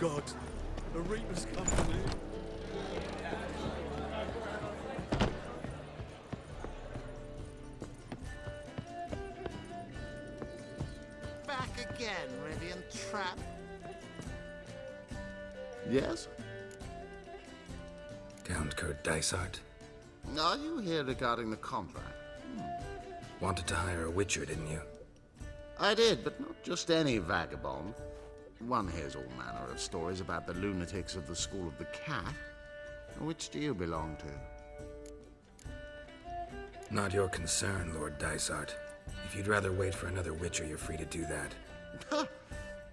God, the Reaper's company. Back again, Rivian Trap. Yes? Count Kurt Dysart. Are you here regarding the contract? Wanted to hire a witcher, didn't you? I did, but not just any vagabond. One hears all manner of stories about the lunatics of the School of the Cat. Which do you belong to? Not your concern, Lord Dysart. If you'd rather wait for another witcher, you're free to do that.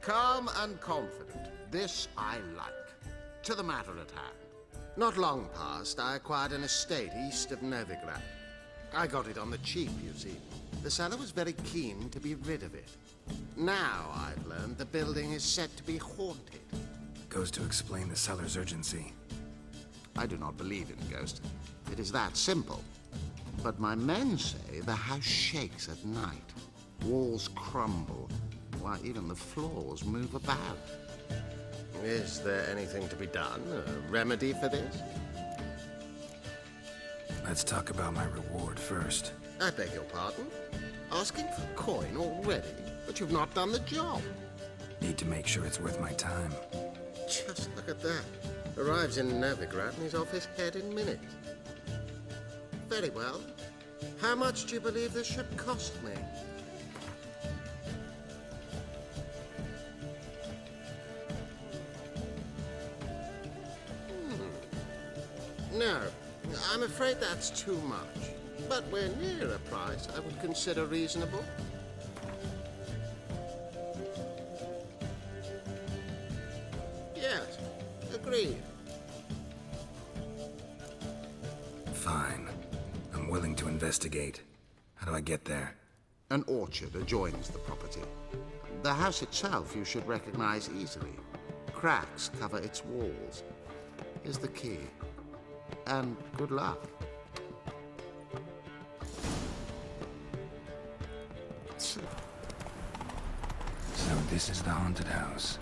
Calm and confident. This I like. To the matter at hand. Not long past, I acquired an estate east of Novigrad. I got it on the cheap, you see. The seller was very keen to be rid of it. Now I've learned the building is said to be haunted. Goes to explain the seller's urgency. I do not believe in ghosts. It is that simple. But my men say the house shakes at night. Walls crumble, while even the floors move about. Is there anything to be done? A remedy for this? Let's talk about my reward first. I beg your pardon? Asking for coin already? But you've not done the job. Need to make sure it's worth my time. Just look at that. Arrives in Novigrad and he's off his head in minutes. Very well. How much do you believe this should cost me? No, I'm afraid that's too much. But we're near a price I would consider reasonable. Yes, agreed. Fine. I'm willing to investigate. How do I get there? An orchard adjoins the property. The house itself you should recognize easily. Cracks cover its walls. Here's the key. And good luck. So this is the haunted house.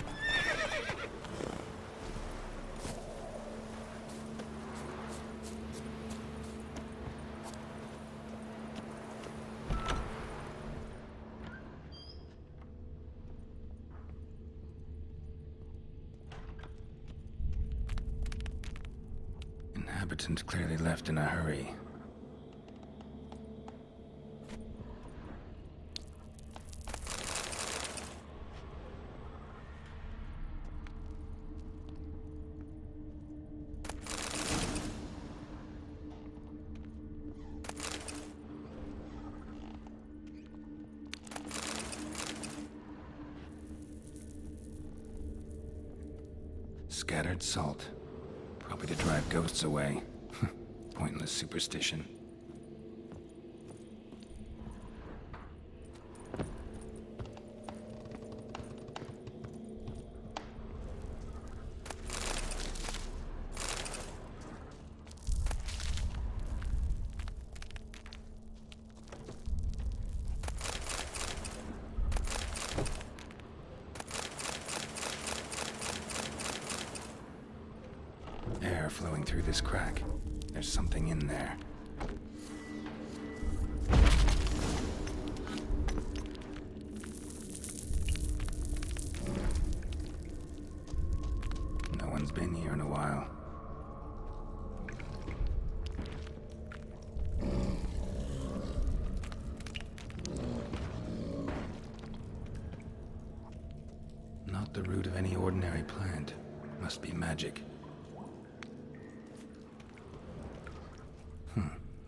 Inhabitant clearly left in a hurry. Scattered salt. Probably to drive ghosts away. Pointless superstition. Air flowing through this crack. There's something in there. No one's been here in a while. Not the root of any ordinary plant. Must be magic.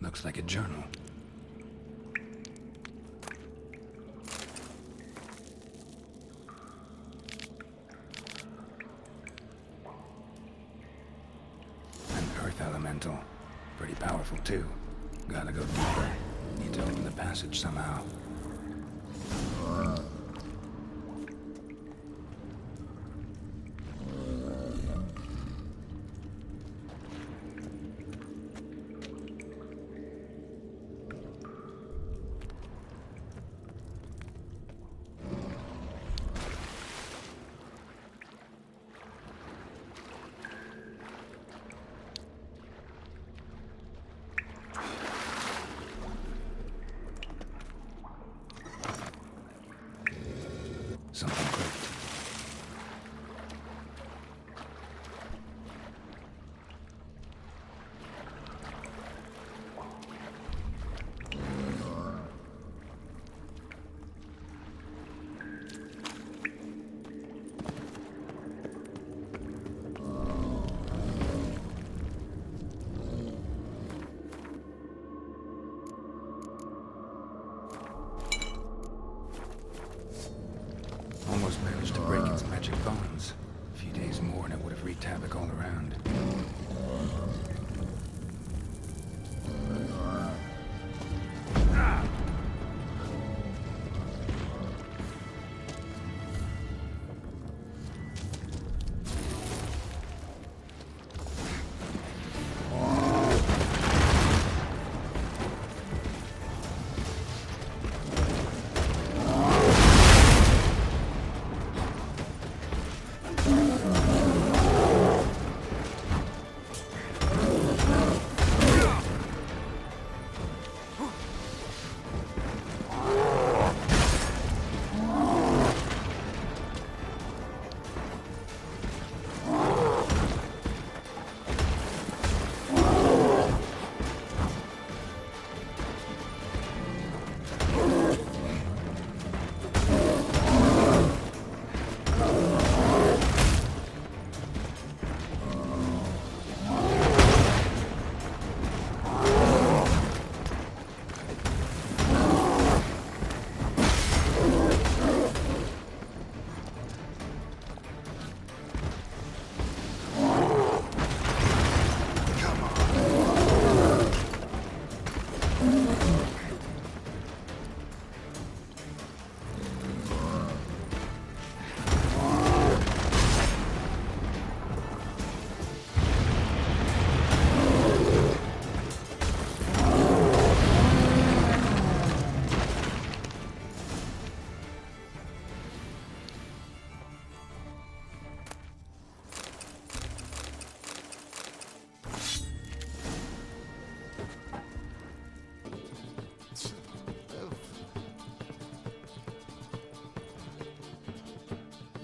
Looks like a journal. An earth elemental. Pretty powerful too. Gotta go deeper. Need to open the passage somehow. something clicked. Almost managed to break its magic bonds. A few days more and it would have wreaked havoc all around.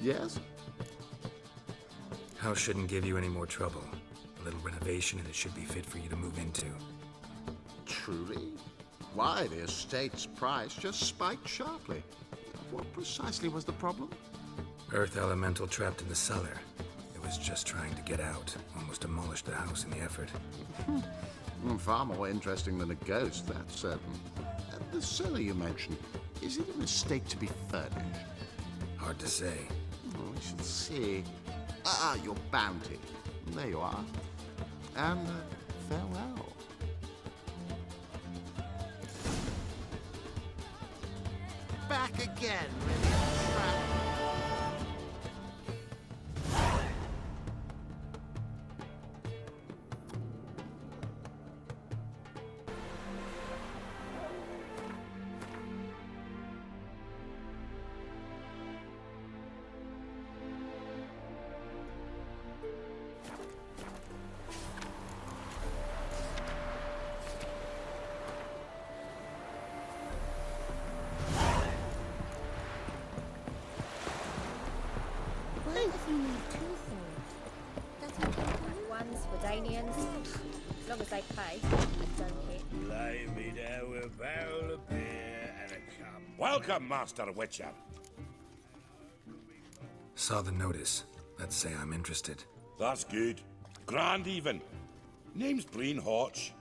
Yes? House shouldn't give you any more trouble. A little renovation and it should be fit for you to move into. Truly? Why, the estate's price just spiked sharply. What precisely was the problem? Earth elemental trapped in the cellar. It was just trying to get out. Almost demolished the house in the effort. Far more interesting than a ghost, that's certain. The cellar you mentioned, is it an estate to be furnished? Hard to say. Oh, we shall see. Your bounty. There you are. And farewell. Back again, Rivian Trap. One's for Danians, as long as they pay, I don't care. Lay me down with a barrel of beer and a cup. Welcome, Master Witcher. Saw the notice. Let's say I'm interested. That's good. Grand even. Name's Breen Hodge.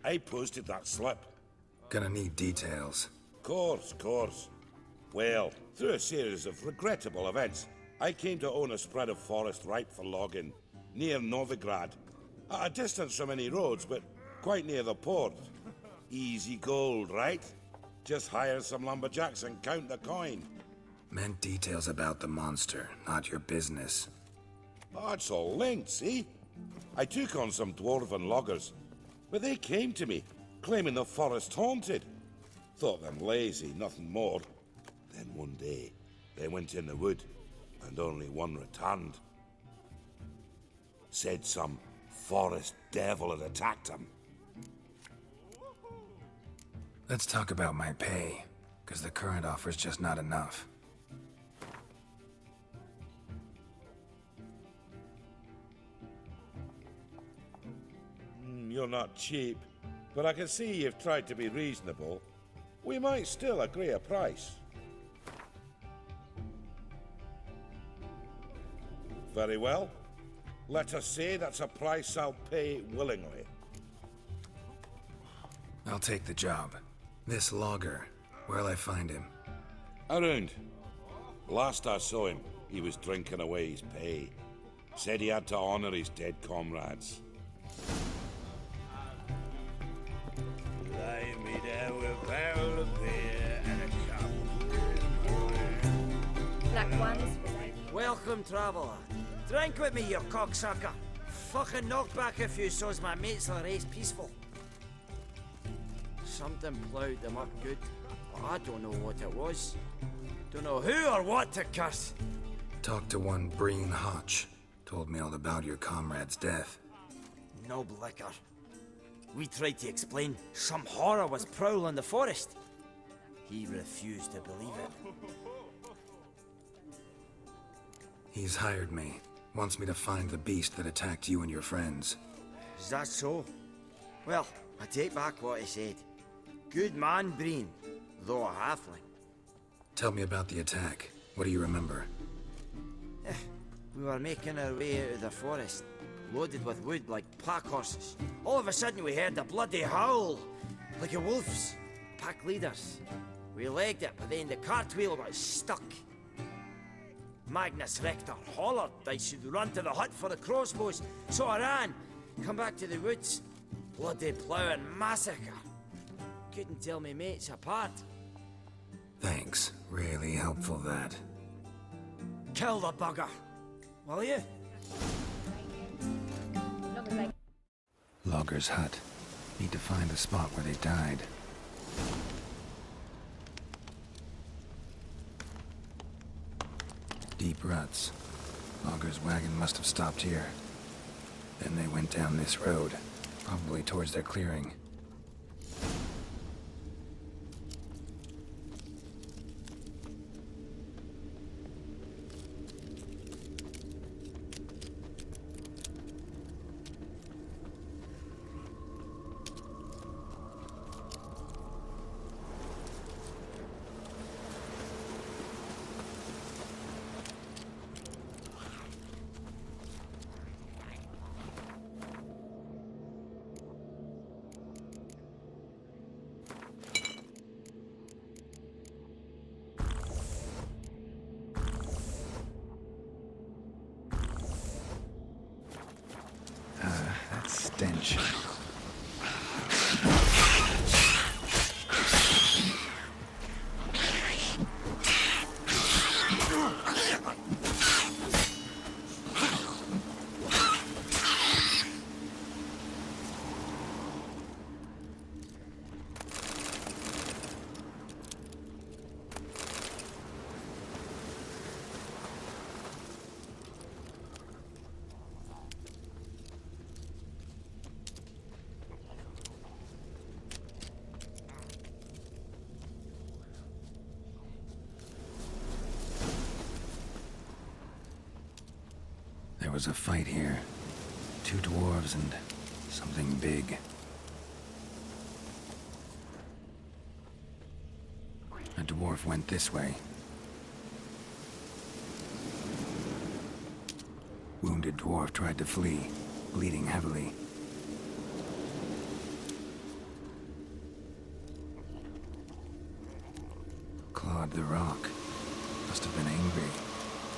I posted that slip. Gonna need details. Course. Well, through a series of regrettable events, I came to own a spread of forest ripe for logging, near Novigrad. At a distance from any roads, but quite near the port. Easy gold, right? Just hire some lumberjacks and count the coin. Meant details about the monster, not your business. Oh, it's all linked, see? I took on some dwarven loggers, but they came to me, claiming the forest haunted. Thought them lazy, nothing more. Then one day, they went in the wood, and only one returned. Said some forest devil had attacked them. Let's talk about my pay, because the current offer's just not enough. you're not cheap, but I can see you've tried to be reasonable. We might still agree a price. Very well. Let us say that's a price I'll pay willingly. I'll take the job. This logger, where'll I find him? Around. Last I saw him, he was drinking away his pay. Said he had to honor his dead comrades. Lay me down with a barrel of beer and a cup. Black ones for Danians. Welcome, traveller. Drink with me, you cocksucker. Fucking knock back a few so's my mates will race peaceful. Something ploughed them up good, but I don't know what it was. Don't know who or what to curse. Talked to one Breen Hotch. Told me all about your comrade's death. No blicker. We tried to explain some horror was prowling the forest. He refused to believe it. He's hired me. Wants me to find the beast that attacked you and your friends. Is that so? Well, I take back what I said. Good man, Breen, though a halfling. Tell me about the attack. What do you remember? We were making our way out of the forest, loaded with wood like pack horses. All of a sudden we heard a bloody howl, like a wolf's. Pack leaders. We legged it, but then the cartwheel got stuck. Magnus Rector hollered I should run to the hut for the crossbows, so I ran. Come back to the woods. Bloody ploughing massacre. Couldn't tell me mates apart. Thanks. Really helpful, that. Kill the bugger, will you? Long as they Logger's hut. Need to find the spot where they died. Deep ruts. Logger's wagon must have stopped here. Then they went down this road, probably towards their clearing. That stench. There was a fight here. 2 dwarves and something big. A dwarf went this way. Wounded dwarf tried to flee, bleeding heavily. Clawed the rock. Must have been angry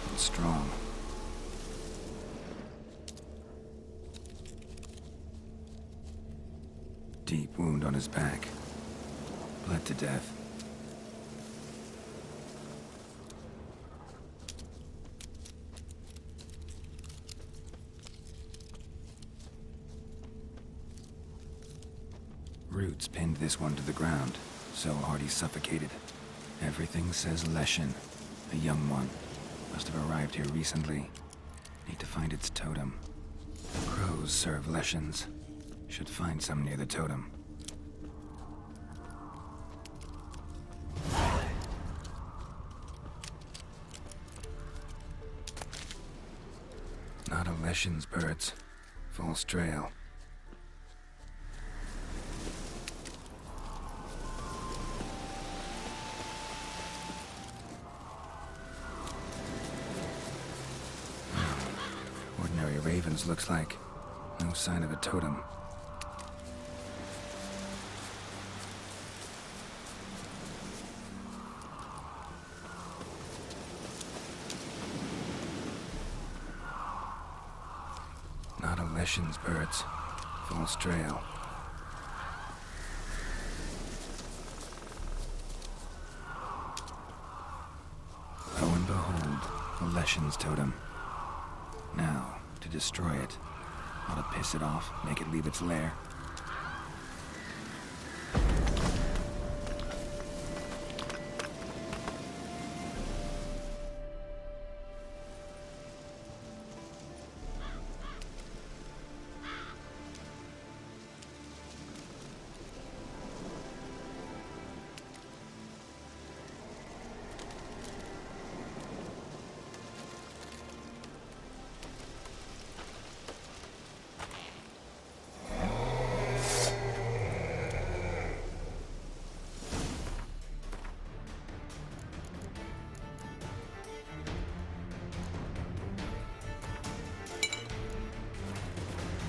and strong. Deep wound on his back. Bled to death. Roots pinned this one to the ground, so hard he suffocated. Everything says Leshen, a young one. Must have arrived here recently. Need to find its totem. Crows serve Leshens. Should find some near the totem. Not a Leshen's birds. False trail. ravens, looks like. No sign of a totem. Not a Leshen's birds. False trail. Lo and behold, a Leshen's totem. Now, to destroy it. Ought to piss it off, make it leave its lair.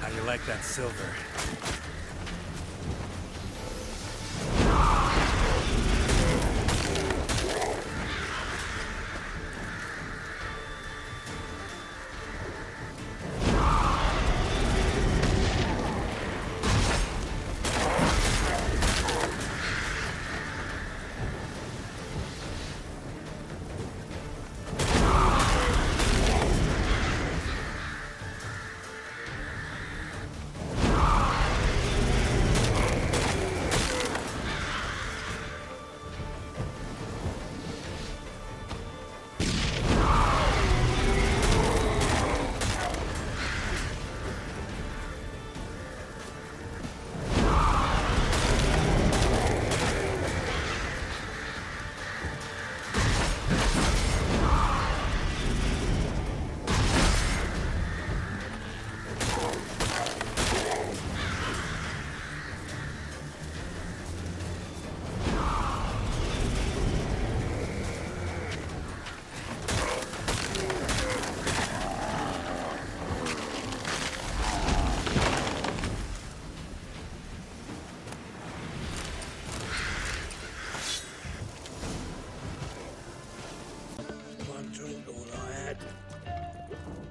How you like that silver?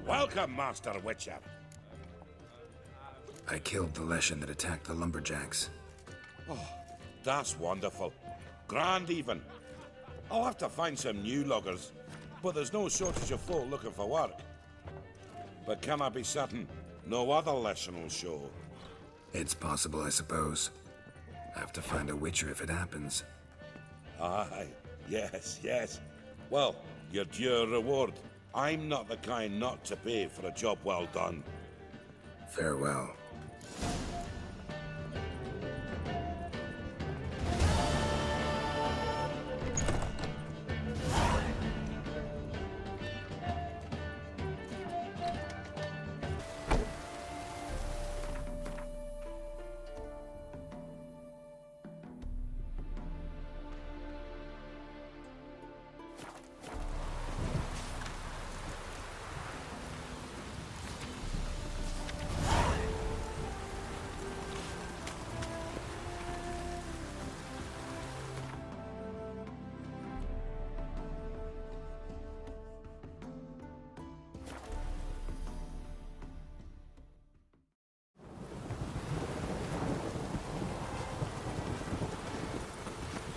Welcome, Master Witcher. I killed the Leshen that attacked the lumberjacks. That's wonderful. Grand even. I'll have to find some new loggers, but there's no shortage of folk looking for work. But can I be certain no other Leshen will show? It's possible, I suppose. I have to find a witcher if it happens. Aye, yes. Well, your due reward. I'm not the kind not to pay for a job well done. Farewell.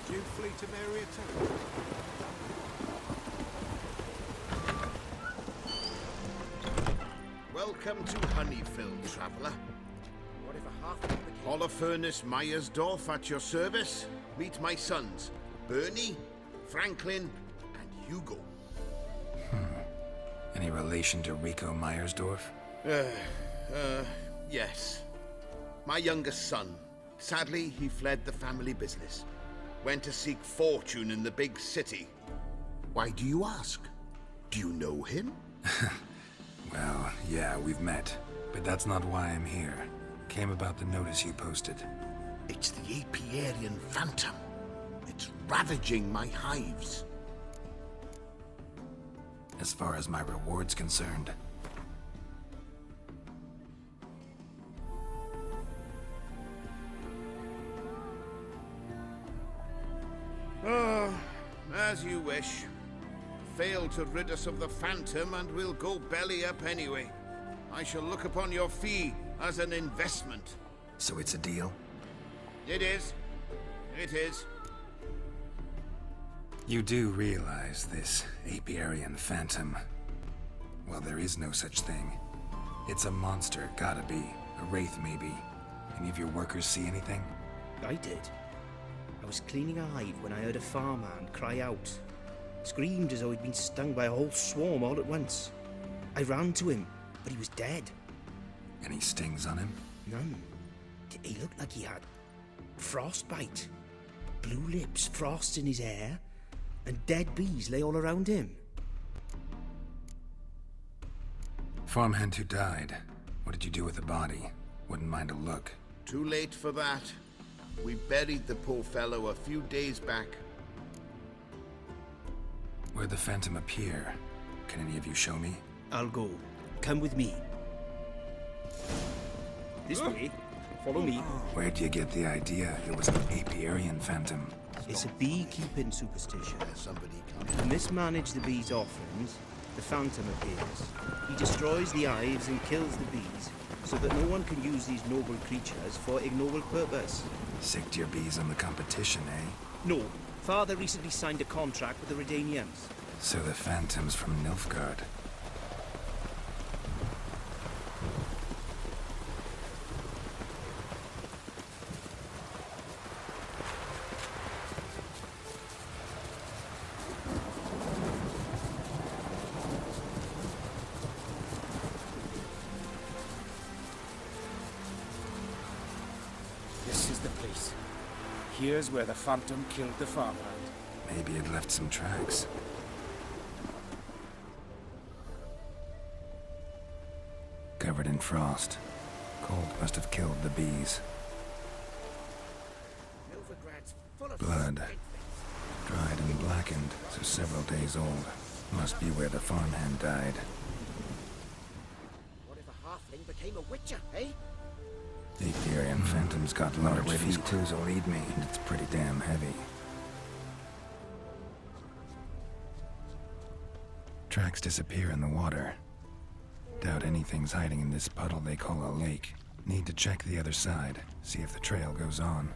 You flee to Maria too? Welcome to Honeyfield, traveller. Whatever happened? Holofernes Meyersdorf at your service. Meet my sons, Bernie, Franklin, and Hugo. Any relation to Rico Meyersdorf? Yes. My youngest son. Sadly, he fled the family business. Went to seek fortune in the big city. Why do you ask? Do you know him? Well, yeah, we've met. But that's not why I'm here. Came about the notice you posted. It's the Apiarian Phantom. It's ravaging my hives. As far as my reward's concerned. As you wish. Fail to rid us of the Phantom and we'll go belly up anyway. I shall look upon your fee as an investment. So it's a deal? It is. It is. You do realize this Apiarian phantom? Well, there is no such thing. It's a monster, gotta be. A wraith, maybe. Any of your workers see anything? I did. I was cleaning a hive when I heard a farmhand cry out. Screamed as though he'd been stung by a whole swarm all at once. I ran to him, but he was dead. Any stings on him? None. He looked like he had frostbite. Blue lips, frost in his hair, and dead bees lay all around him. Farmhand who died. What did you do with the body? Wouldn't mind a look. Too late for that. We buried the poor fellow a few days back. Where'd the phantom appear? Can any of you show me? I'll go. Come with me. This way. Follow me. Where'd you get the idea it was an Apiarian phantom? It's a beekeeping superstition. Somebody To mismanage the bees' offerings, the phantom appears. He destroys the hives and kills the bees, so that no one can use these noble creatures for ignoble purpose. Sicked your bees on the competition, eh? No, Father recently signed a contract with the Redanians. So the phantom's from Nilfgaard. This is the place. Here's where the Phantom killed the farmhand. Maybe it left some tracks. Covered in frost. Cold must have killed the bees. Blood. Dried and blackened, so several days old. Must be where the farmhand died. What if a halfling became a witcher, eh? The Apiarian phantom's got large feet. These clues will lead me, and it's pretty damn heavy. Tracks disappear in the water. Doubt anything's hiding in this puddle they call a lake. Need to check the other side, see if the trail goes on.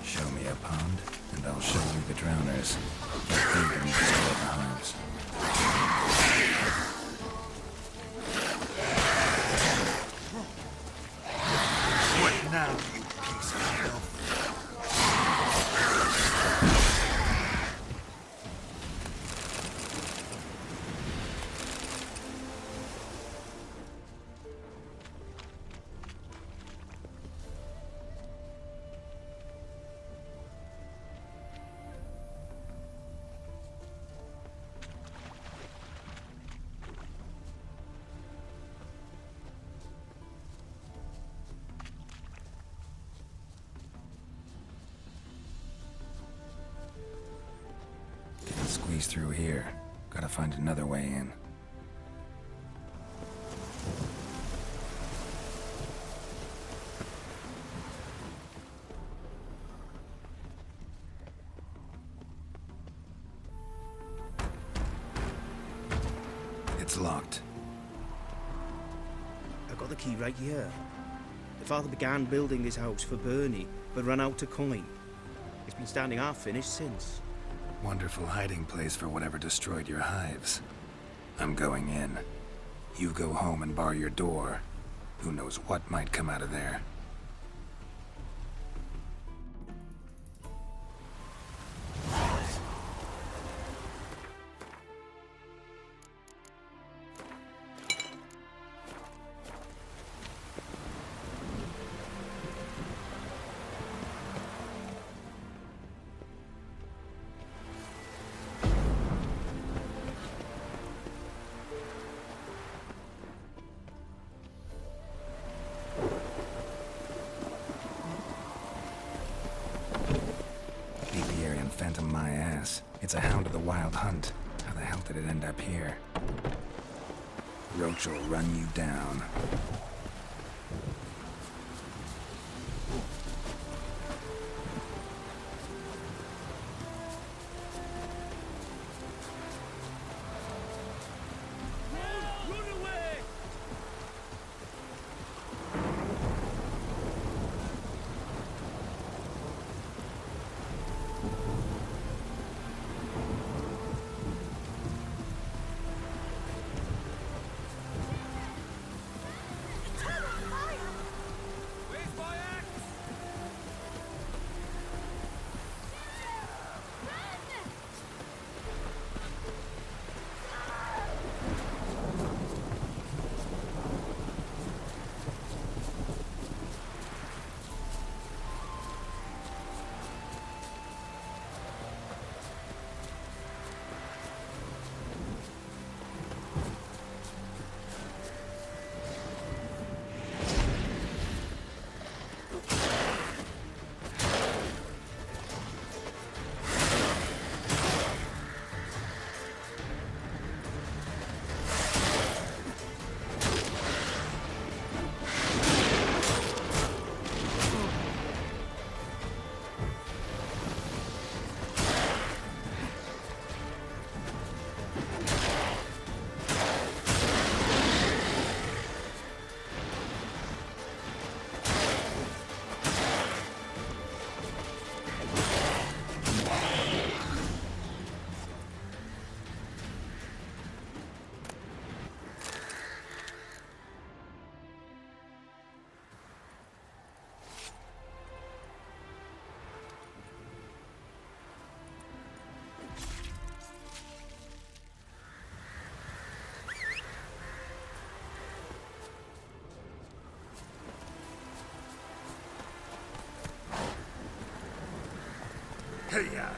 Show me a pond, and I'll show you the drowners. They can destroy the hives. What now, you piece of filth? through here. Gotta find another way in. It's locked. I've got the key right here. The father began building this house for Bernie, but ran out of coin. It's been standing half-finished since. Wonderful hiding place for whatever destroyed your hives. I'm going in. You go home and bar your door. Who knows what might come out of there. Phantom my ass. It's a hound of the wild hunt. How the hell did it end up here? Roach will run you down. Hey-ya!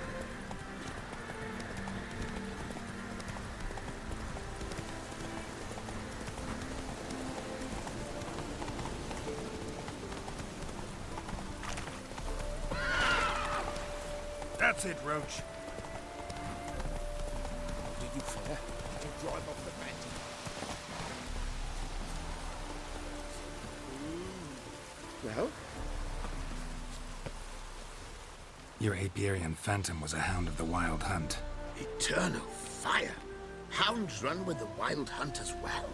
That's it, Roach. Did you fare? Did you drive off the Phantom? Well? Your Apiarian Phantom was a hound of the wild hunt. Eternal fire! Hounds run with the wild hunt as well.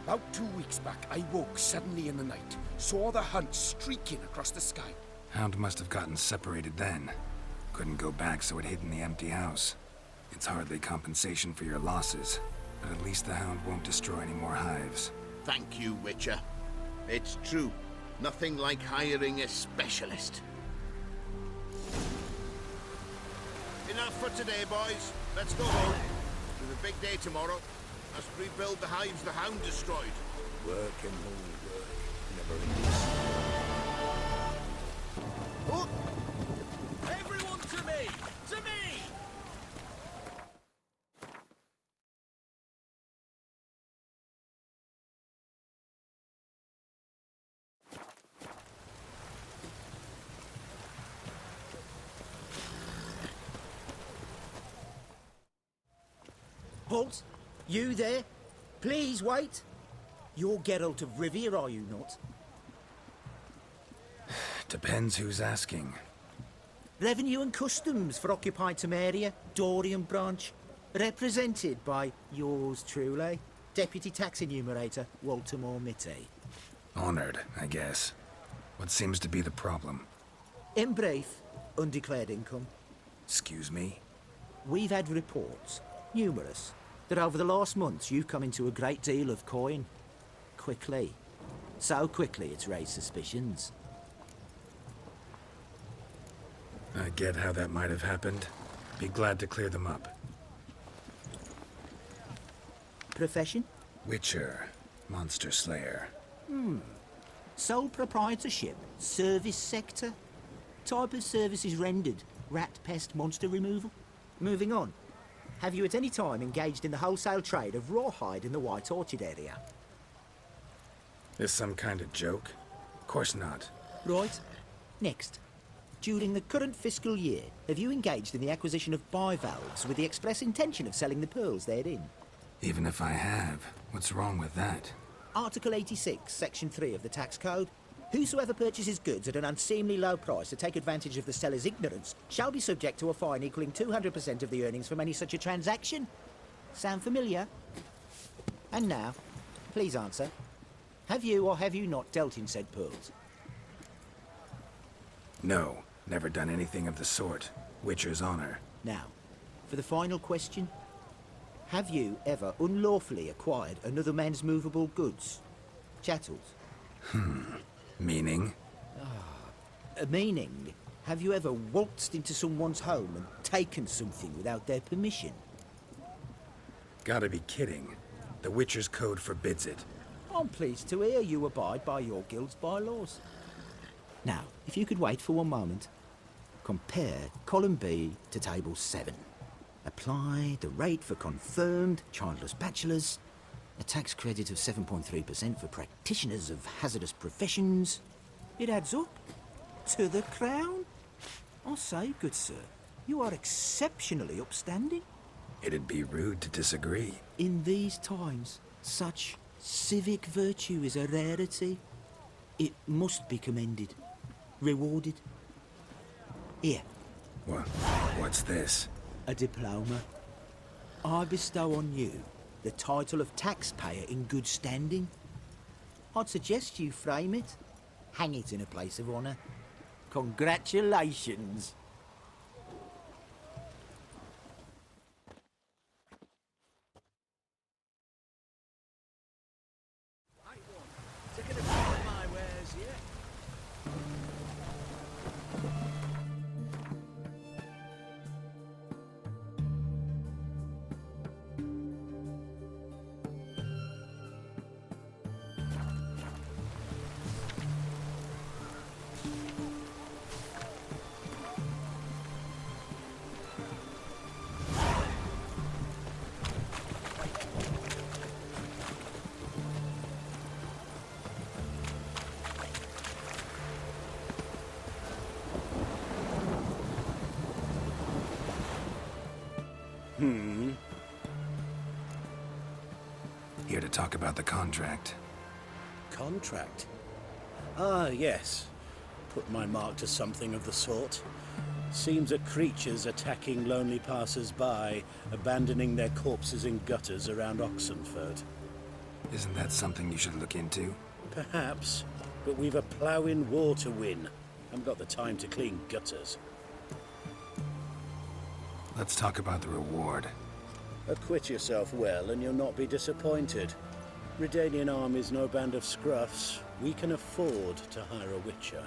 About 2 weeks back, I woke suddenly in the night, saw the hunt streaking across the sky. Hound must have gotten separated then. Couldn't go back, so it hid in the empty house. It's hardly compensation for your losses, but at least the hound won't destroy any more hives. Thank you, Witcher. It's true. Nothing like hiring a specialist. Enough for today, boys. Let's go home. There's a big day tomorrow. Must rebuild the hives the hound destroyed. Work and more work. Never ends. Oh! Everyone to me! To me! Halt! You there? Please wait! You're Geralt of Rivia, are you not? Depends who's asking. Revenue and Customs for occupied Temeria, Dorian branch. Represented by yours truly, Deputy Tax Enumerator, Walthemor Mitty. Honored, I guess. What seems to be the problem? In brief, undeclared income. Excuse me? We've had reports, numerous, that over the last months you've come into a great deal of coin. Quickly. So quickly it's raised suspicions. I get how that might have happened. Be glad to clear them up. Profession? Witcher. Monster Slayer. Sole proprietorship? Service sector? Type of services rendered? Rat, pest, monster removal? Moving on. Have you at any time engaged in the wholesale trade of rawhide in the White Orchard area? This some kind of joke? Of course not. Right. Next. During the current fiscal year, have you engaged in the acquisition of bivalves with the express intention of selling the pearls therein? Even if I have, what's wrong with that? Article 86, Section 3 of the Tax Code. Whosoever purchases goods at an unseemly low price to take advantage of the seller's ignorance shall be subject to a fine equaling 200% of the earnings from any such a transaction. Sound familiar? And now, please answer. Have you or have you not dealt in said pearls? No, never done anything of the sort. Witcher's honor. Now, for the final question. Have you ever unlawfully acquired another man's movable goods? Chattels? Meaning? Meaning, have you ever waltzed into someone's home and taken something without their permission? Gotta be kidding. The Witcher's code forbids it. I'm pleased to hear you abide by your guild's bylaws. Now, if you could wait for one moment. Compare column B to table 7. Apply the rate for confirmed childless bachelors, a tax credit of 7.3% for practitioners of hazardous professions. It adds up to the crown. I say, good sir, you are exceptionally upstanding. It'd be rude to disagree. In these times, such civic virtue is a rarity. It must be commended, rewarded. Here. What's this? A diploma. I bestow on you the title of taxpayer in good standing. I'd suggest you frame it, hang it in a place of honour. Congratulations. Taking a few of my wares, yeah? Here to talk about the contract. Contract? Ah, yes. Put my mark to something of the sort. Seems that creatures attacking lonely passers-by, abandoning their corpses in gutters around Oxenfurt. Isn't that something you should look into? Perhaps, but we've a ploughing war to win. Haven't got the time to clean gutters. Let's talk about the reward. Acquit yourself well and you'll not be disappointed. Redanian army's no band of scruffs. We can afford to hire a witcher.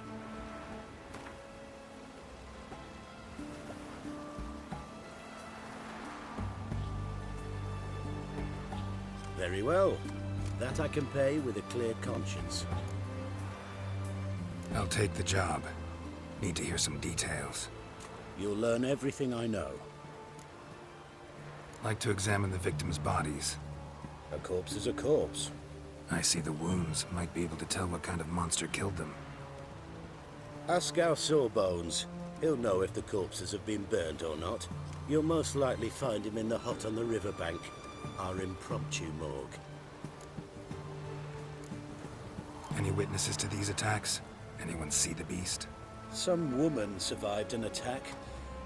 Very well. That I can pay with a clear conscience. I'll take the job. Need to hear some details. You'll learn everything I know. Like to examine the victims' bodies. A corpse is a corpse. I see the wounds. Might be able to tell what kind of monster killed them. Ask our Sawbones. He'll know if the corpses have been burnt or not. You'll most likely find him in the hut on the riverbank. our impromptu morgue. Any witnesses to these attacks? Anyone see the beast? Some woman survived an attack.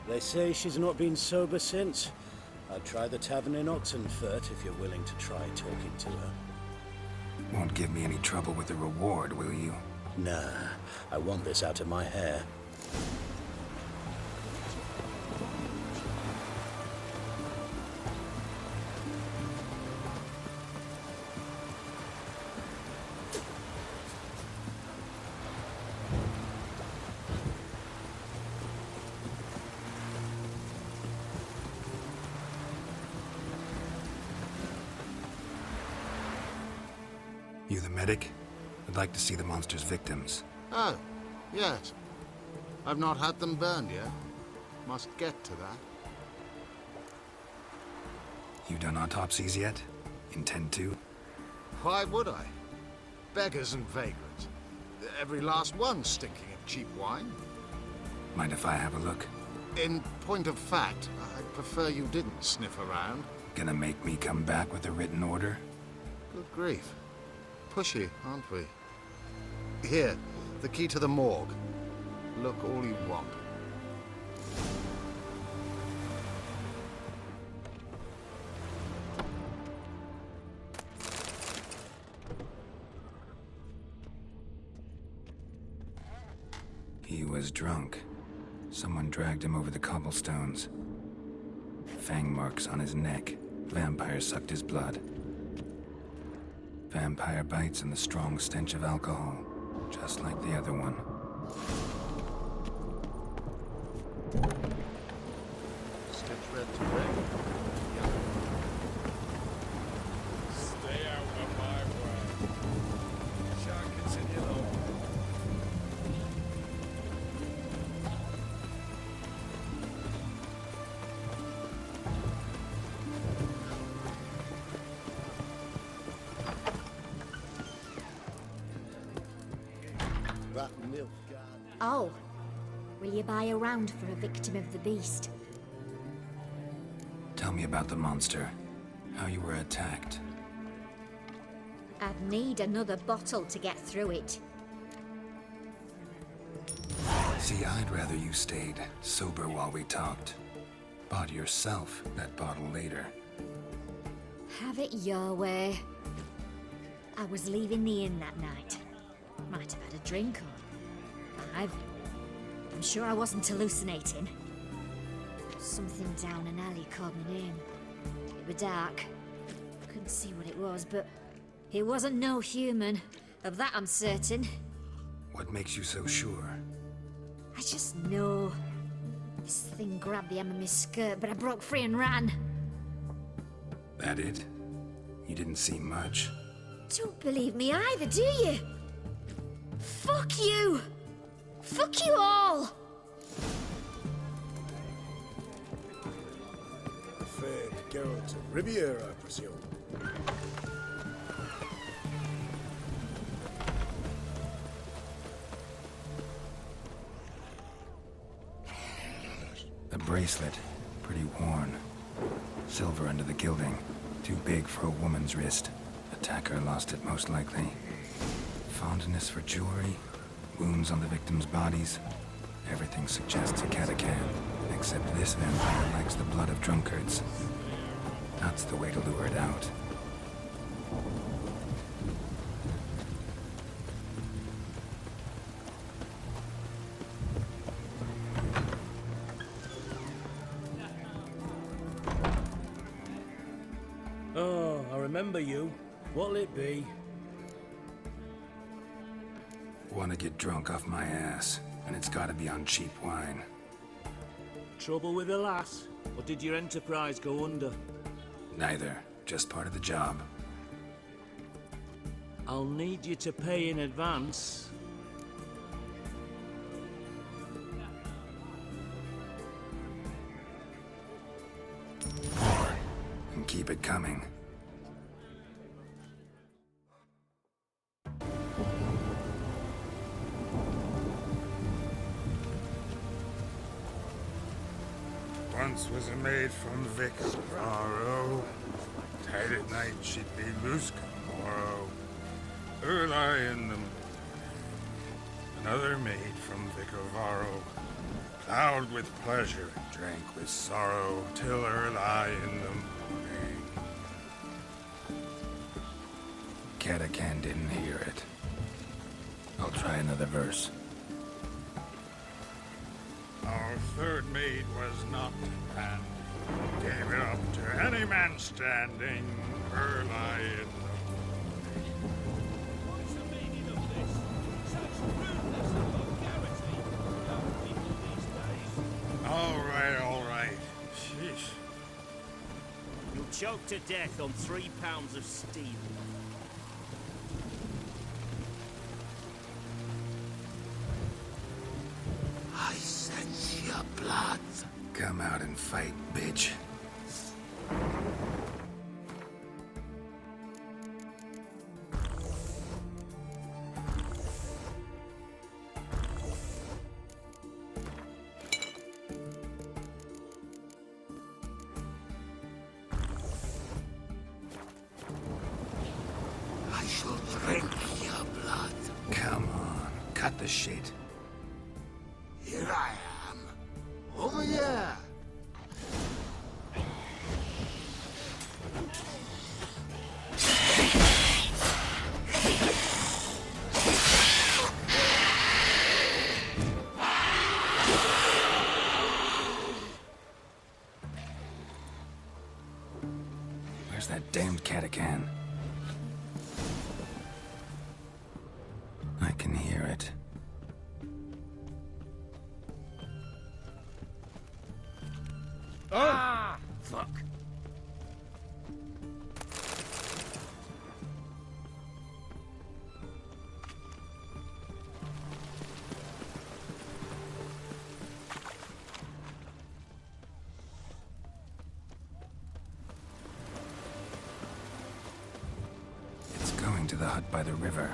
They say she's not been sober since. I'd try the tavern in Oxenfurt if you're willing to try talking to her. Won't give me any trouble with the reward, will you? Nah, I want this out of my hair. You the medic? I'd like to see the monster's victims. Oh, yes. I've not had them burned yet. Must get to that. You done autopsies yet? Intend to? Why would I? Beggars and vagrants. Every last one stinking of cheap wine. Mind if I have a look? In point of fact, I'd prefer you didn't sniff around. Gonna make me come back with a written order? Good grief. Pushy, aren't we? Here, the key to the morgue. Look all you want. He was drunk. Someone dragged him over the cobblestones. Fang marks on his neck. Vampire sucked his blood. Vampire bites and the strong stench of alcohol, just like the other one. Stitch red to red. Stay out of my way. Shan't continue though. That milk. Oh, will you buy a round for a victim of the beast? Tell me about the monster. How you were attacked. I'd need another bottle to get through it. See, I'd rather you stayed sober while we talked. Bought yourself that bottle later. Have it your way. I was leaving the inn that night. Might have had a drink or 5. I'm sure I wasn't hallucinating. Something down an alley called my name. It was dark. Couldn't see what it was, but it wasn't no human. Of that I'm certain. What makes you so sure? I just know. This thing grabbed the hem of my skirt, but I broke free and ran. That it? You didn't see much. Don't believe me either, do you? Fuck you! Fuck you all! Fair Geralt to Riviera, I presume. A bracelet, pretty worn. Silver under the gilding. Too big for a woman's wrist. Attacker lost it most likely. Fondness for jewelry. Wounds on the victims' bodies. Everything suggests a catachan. Except this vampire likes the blood of drunkards. That's the way to lure it out. Oh, I remember you. What'll it be? Want to get drunk off my ass, and it's gotta be on cheap wine. Trouble with the lass? Or did your enterprise go under? Neither. Just part of the job. I'll need you to pay in advance. More. And keep it coming. Once was a maid from Vic Varro. Tight at night she'd be loose tomorrow. Her lie in them. Another maid from Vicovaro, plowed with pleasure and drank with sorrow, till her lie in the morning. Catacan didn't hear it. I'll try another verse. Our third maid was not and gave it up to any man standing, her lie in the What's the meaning of this? Such rudeness and vulgarity. Young people these days. All right. Sheesh. You'll choke to death on 3 pounds of steel. I sense your blood. Come out and fight, bitch. I shall drink your blood. Come on, cut the shit. Here I am. Over here. Where's that damned catacan? I can hear it. Ah! Fuck. It's going to the hut by the river.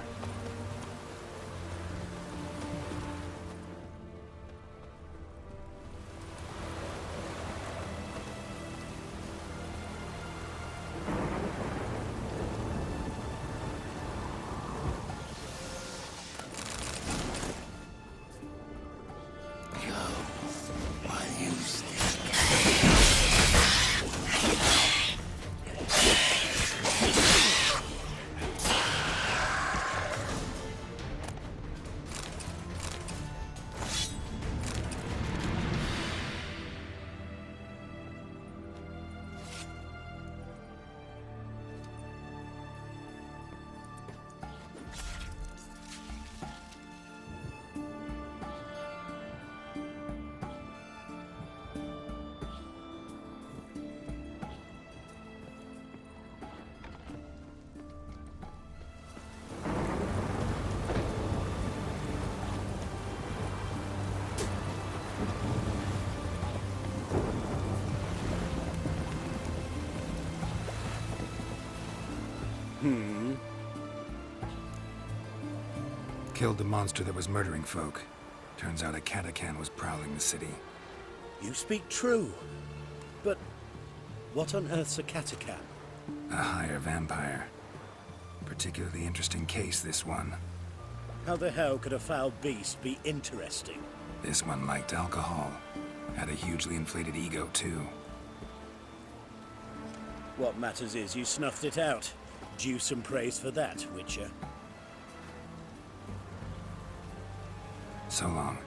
Killed the monster that was murdering folk. Turns out a catacan was prowling the city. You speak true. But what on earth's a catacan? A higher vampire. Particularly interesting case, this one. How the hell could a foul beast be interesting? This one liked alcohol. Had a hugely inflated ego, too. What matters is you snuffed it out. Due some praise for that, Witcher. So long.